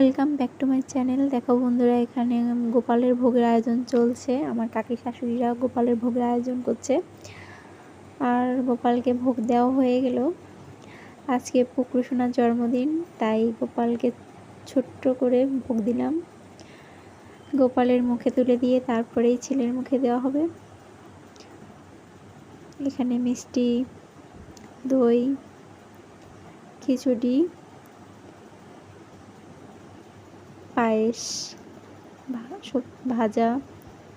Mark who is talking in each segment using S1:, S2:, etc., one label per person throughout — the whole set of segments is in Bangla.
S1: Welcome back to my channel. দেখো বন্ধুরা, এখানে গোপালের ভোগের আয়োজন চলছে। আমার কাকি শাশুড়িরা গোপালের ভোগের আয়োজন করছে, আর গোপালকে ভোগ দেওয়া হয়ে গেল। আজকে পুকুর সোনার জন্মদিন, তাই গোপালকে ছোট্ট করে ভোগ দিলাম। গোপালের মুখে তুলে দিয়ে তারপরেই ছেলের মুখে দেওয়া হবে। এখানে মিষ্টি, দই, খিচুড়ি, পায়েস, ভাজা,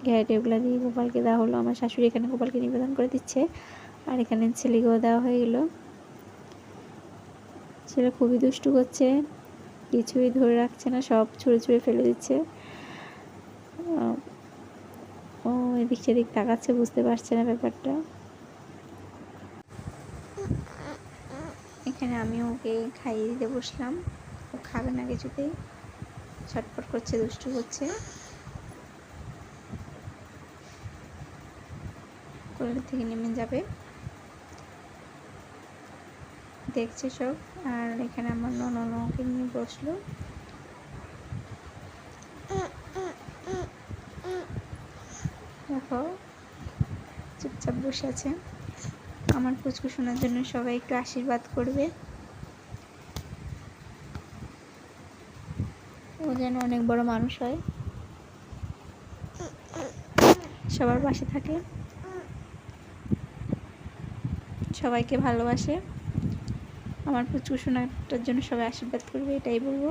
S1: ঘ্যাট এগুলো দিয়ে গোপালকে দেওয়া হলো। আমার শাশুড়ি এখানে গোপালকে নিবেদন করে দিচ্ছে, আর এখানে ছেলেকেও দেওয়া হয়ে গেল। ছেলে খুবই দুষ্টু করছে, কিছুই ধরে রাখছে না, সব ছুঁড়ে ছুঁড়ে ফেলে দিচ্ছে। ও এদিক সেদিক তাকাচ্ছে, বুঝতে পারছে না ব্যাপারটা। এখানে আমি ওকে খাইয়ে দিতে বসলাম। ও খাবে না কিছুতেই, ছটফট করছে, দুষ্টু করছে। কোলের থেকে নেমে যাবে, দেখছে সব। আর এখানে আমার ননদকে নিয়ে বসলো। দেখো চুপচাপ বসে আছে। আমার পুচকু শোনার জন্য সবাই একটু আশীর্বাদ করবে, ও যেন অনেক বড় মানুষ হয়, সবার পাশে থাকে, সবাইকে ভালোবাসে। আমার পুচকু শোনাটার জন্য সবাই আশীর্বাদ করবে, এটাই বলবো।